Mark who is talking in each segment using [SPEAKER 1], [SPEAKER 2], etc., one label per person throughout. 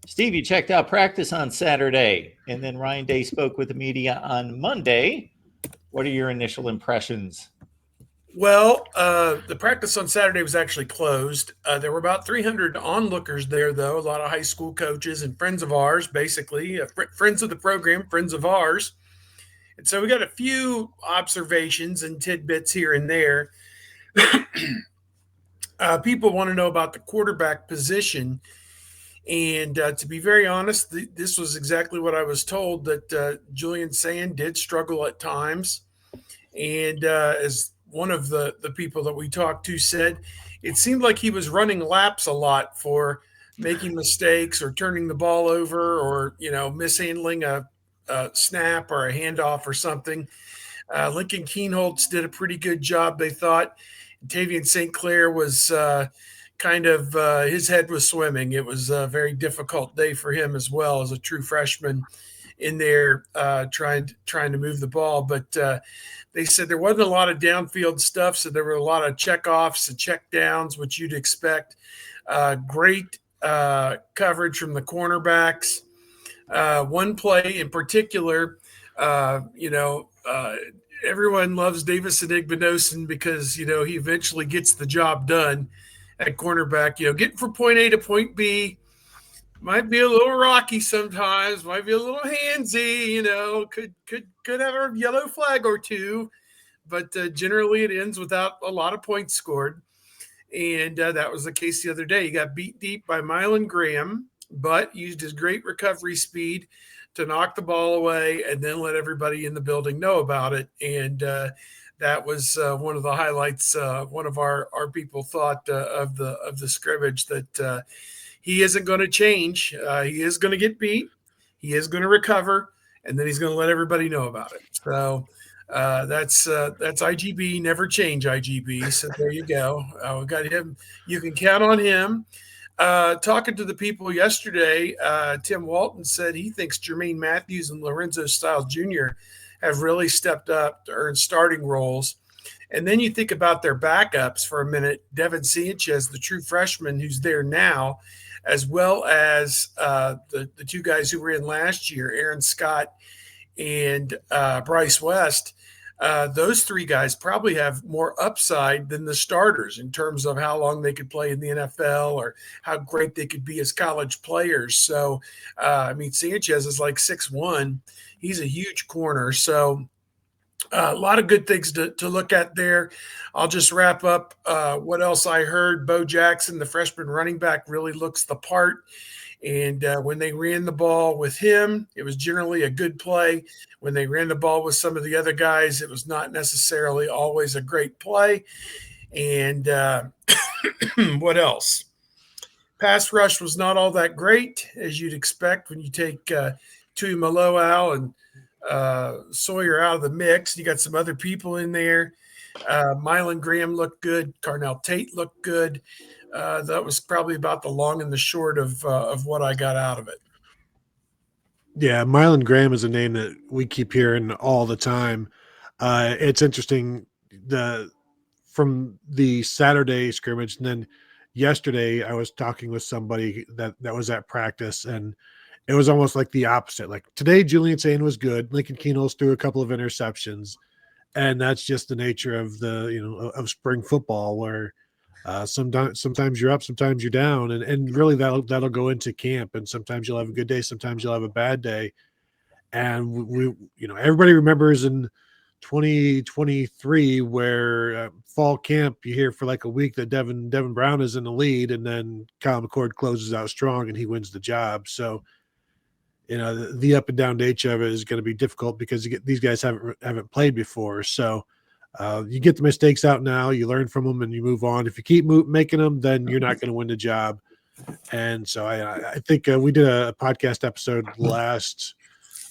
[SPEAKER 1] Steve, you checked out practice on Saturday, and then Ryan Day spoke with the media on Monday. What are your initial impressions?
[SPEAKER 2] Well, the practice on Saturday was actually closed. There were about 300 onlookers there, though, a lot of high school coaches and friends of ours, basically, friends of the program, friends of ours. And so we got a few observations and tidbits here and there. People want to know about the quarterback position. And to be very honest, this was exactly what I was told that Julian Sand did struggle at times. And as one of the people that we talked to said, it seemed like he was running laps a lot for making mistakes or turning the ball over or, mishandling a snap or a handoff or something. Lincoln Keenholtz did a pretty good job, they thought. Tavian St. Clair was his head was swimming. It was a very difficult day for him as well as a true freshman in there trying to move the ball. But they said there wasn't a lot of downfield stuff, so there were a lot of checkoffs and check downs, which you'd expect. Great coverage from the cornerbacks. One play in particular, everyone loves Davis Igbinosun because he eventually gets the job done at cornerback. Getting from point A to point B might be a little rocky sometimes, might be a little handsy, could have a yellow flag or two, but generally it ends without a lot of points scored. And that was the case the other day. He got beat deep by Mylan Graham, but used his great recovery speed to knock the ball away and then let everybody in the building know about it. And that was one of the highlights. One of our people thought of the scrimmage that he isn't going to change. He is going to get beat. He is going to recover, and then he's going to let everybody know about it. So that's IGB. Never change IGB. So there you go. We got him. You can count on him. Talking to the people yesterday, Tim Walton said he thinks Jermaine Matthews and Lorenzo Styles Jr. have really stepped up to earn starting roles. And then you think about their backups for a minute. Devin Sanchez, the true freshman who's there now, as well as the two guys who were in last year, Aaron Scott and Bryce West. Those three guys probably have more upside than the starters in terms of how long they could play in the NFL or how great they could be as college players. So, Sanchez is like 6'1". He's a huge corner. So, a lot of good things to look at there. I'll just wrap up what else I heard. Bo Jackson, the freshman running back, really looks the part. And when they ran the ball with him, it was generally a good play. When they ran the ball with some of the other guys, it was not necessarily always a great play. And what else? Pass rush was not all that great, as you'd expect when you take Tui Maloau and Sawyer out of the mix. You got some other people in there. Mylan Graham looked good. Carnell Tate looked good. That was probably about the long and the short of what I got out of it.
[SPEAKER 3] Yeah, Mylan Graham is a name that we keep hearing all the time. It's interesting from the Saturday scrimmage, and then yesterday I was talking with somebody that was at practice, and it was almost like the opposite. Like today, Julian Sand was good. Lincoln Keenholtz threw a couple of interceptions, and that's just the nature of of spring football, where sometimes you're up, sometimes you're down, and really that'll go into camp. And sometimes you'll have a good day, sometimes you'll have a bad day. And we everybody remembers in 2023 where fall camp you hear for like a week that Devin Brown is in the lead, and then Kyle McCord closes out strong and he wins the job. So the up and down nature of it is going to be difficult because these guys haven't played before. So you get the mistakes out now, you learn from them, and you move on. If you keep making them, then you're not going to win the job. And so I think we did a podcast episode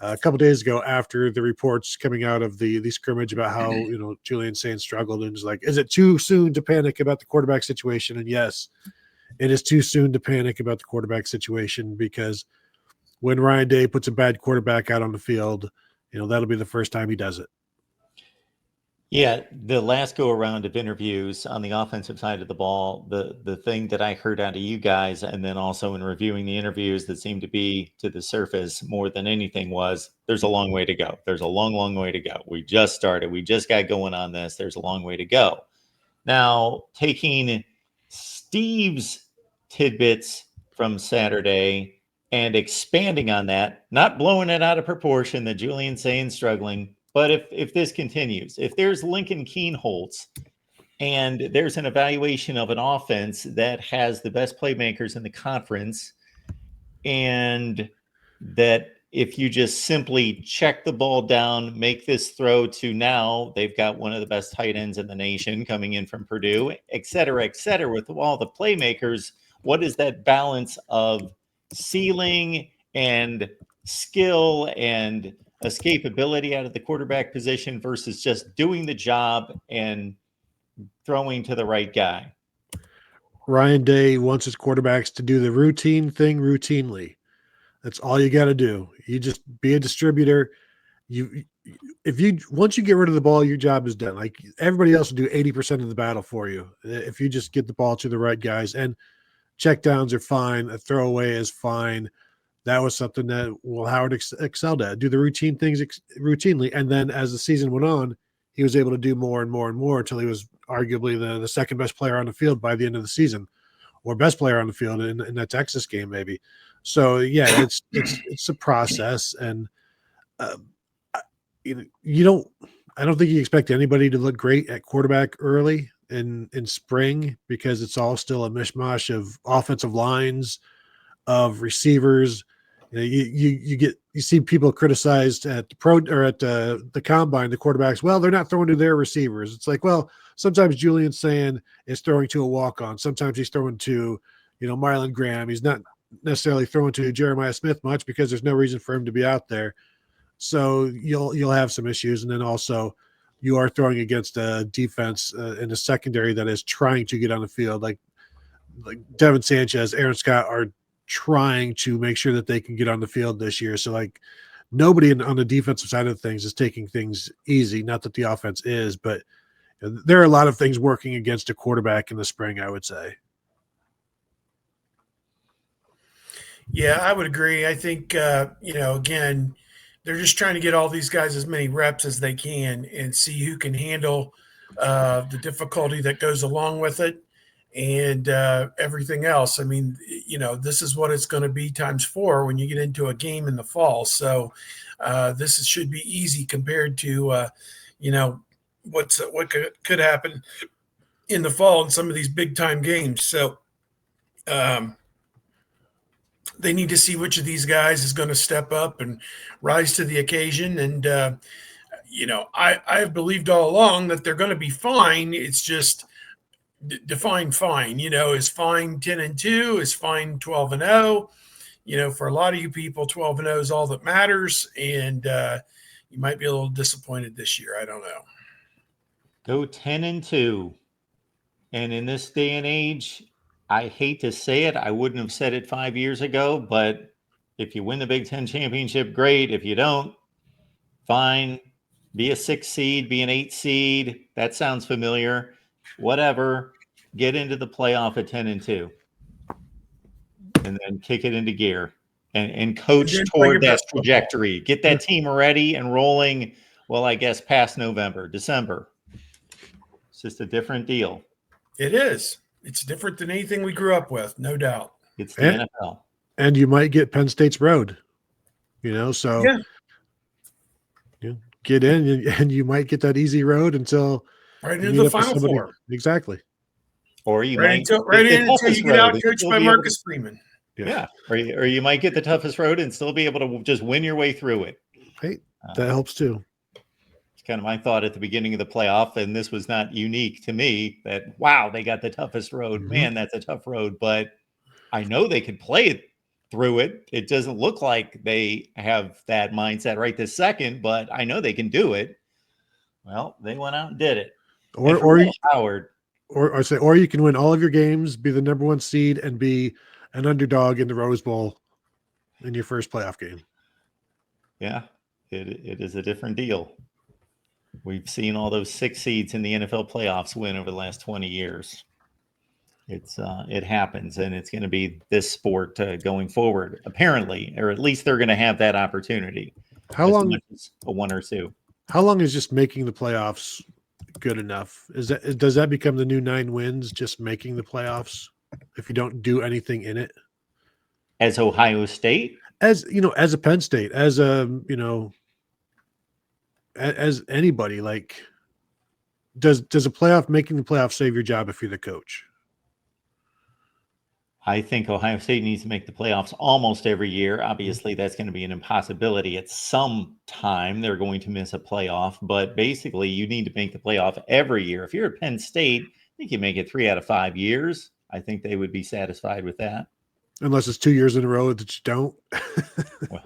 [SPEAKER 3] a couple days ago after the reports coming out of the scrimmage about how Julian Sand struggled, and was like, is it too soon to panic about the quarterback situation? And yes, it is too soon to panic about the quarterback situation, because when Ryan Day puts a bad quarterback out on the field, that'll be the first time he does it.
[SPEAKER 1] Yeah, the last go around of interviews on the offensive side of the ball, the thing that I heard out of you guys, and then also in reviewing the interviews that seemed to be to the surface more than anything, was there's a long way to go. There's a long, long way to go. We just started. We just got going on this. There's a long way to go. Now, taking Steve's tidbits from Saturday and expanding on that, not blowing it out of proportion that Julian's saying struggling, but if this continues, if there's Lincoln Keenholz and there's an evaluation of an offense that has the best playmakers in the conference, and that if you just simply check the ball down, make this throw to, now they've got one of the best tight ends in the nation coming in from Purdue, et cetera, with all the playmakers, what is that balance of ceiling and skill and escapability out of the quarterback position versus just doing the job and throwing to the right guy?
[SPEAKER 3] Ryan Day wants his quarterbacks to do the routine thing routinely. That's all you got to do. You just be a distributor. Once you get rid of the ball, your job is done. Like, everybody else will do 80% of the battle for you if you just get the ball to the right guys. And checkdowns are fine. A throwaway is fine. That was something that Howard excelled at. Do the routine things routinely, and then as the season went on, he was able to do more and more and more until he was arguably the second best player on the field by the end of the season, or best player on the field in that Texas game, maybe. So yeah, it's a process, and you don't. I don't think you expect anybody to look great at quarterback early in spring, because it's all still a mishmash of offensive lines, of receivers. You see people criticized at the pro or at the combine, the quarterbacks. Well, they're not throwing to their receivers. It's like, well, sometimes Julian Sand is throwing to a walk-on. Sometimes he's throwing to, Marlon Graham. He's not necessarily throwing to Jeremiah Smith much because there's no reason for him to be out there. So you'll have some issues, and then also you are throwing against a defense in a secondary that is trying to get on the field, like Devin Sanchez, Aaron Scott are trying to make sure that they can get on the field this year. So, like, nobody on the defensive side of things is taking things easy. Not that the offense is, but there are a lot of things working against a quarterback in the spring, I would say.
[SPEAKER 2] Yeah, I would agree. I think, again, they're just trying to get all these guys as many reps as they can and see who can handle the difficulty that goes along with it, and everything else. I mean, this is what it's going to be times 4 when you get into a game in the fall. So this should be easy compared to, what could happen in the fall in some of these big time games. So they need to see which of these guys is going to step up and rise to the occasion. And, I've believed all along that they're going to be fine. It's just define fine. Is fine 10-2? Is fine 12-0? For a lot of you people, 12-0 is all that matters. And you might be a little disappointed this year. I don't know.
[SPEAKER 1] Go 10-2. And in this day and age, I hate to say it, I wouldn't have said it 5 years ago, but if you win the Big Ten championship, great. If you don't, fine. Be a 6 seed, be an 8 seed. That sounds familiar. Whatever. Get into the playoff at 10-2. And then kick it into gear and coach toward that trajectory. Get that team ready and rolling, well, I guess past November, December. It's just a different deal.
[SPEAKER 2] It is. It's different than anything we grew up with, no doubt.
[SPEAKER 1] It's the NFL.
[SPEAKER 3] And you might get Penn State's road, so get in and you might get that easy road until
[SPEAKER 2] right into the Final Four.
[SPEAKER 3] Exactly.
[SPEAKER 1] Or you
[SPEAKER 2] might until you get out coached by Marcus Freeman.
[SPEAKER 1] Yeah. Or you might get the toughest road and still be able to just win your way through it.
[SPEAKER 3] Hey, that helps too.
[SPEAKER 1] It's kind of my thought at the beginning of the playoff, and this was not unique to me, that, wow, they got the toughest road. Mm-hmm. Man, that's a tough road. But I know they can play it through it. It doesn't look like they have that mindset right this second, but I know they can do it. Well, they went out and did it. Or
[SPEAKER 3] you can win all of your games, be the number 1 seed, and be an underdog in the Rose Bowl in your first playoff game.
[SPEAKER 1] Yeah, it is a different deal. We've seen all those 6 seeds in the NFL playoffs win over the last 20 years. It happens, and it's going to be this sport going forward, apparently, or at least they're going to have that opportunity.
[SPEAKER 3] How
[SPEAKER 1] as
[SPEAKER 3] long?
[SPEAKER 1] much as a 1 or 2.
[SPEAKER 3] How long is just making the playoffs good enough? Does that become the new 9 wins? Just making the playoffs if you don't do anything in it?
[SPEAKER 1] As Ohio State,
[SPEAKER 3] As you know, as a Penn State, as a as anybody, like does making the playoff save your job if you're the coach?
[SPEAKER 1] I think Ohio State needs to make the playoffs almost every year. Obviously, that's going to be an impossibility. At some time, they're going to miss a playoff, but basically, you need to make the playoff every year. If you're at Penn State, I think you make it 3 out of 5 years. I think they would be satisfied with that.
[SPEAKER 3] Unless it's 2 years in a row that you don't.
[SPEAKER 1] Well,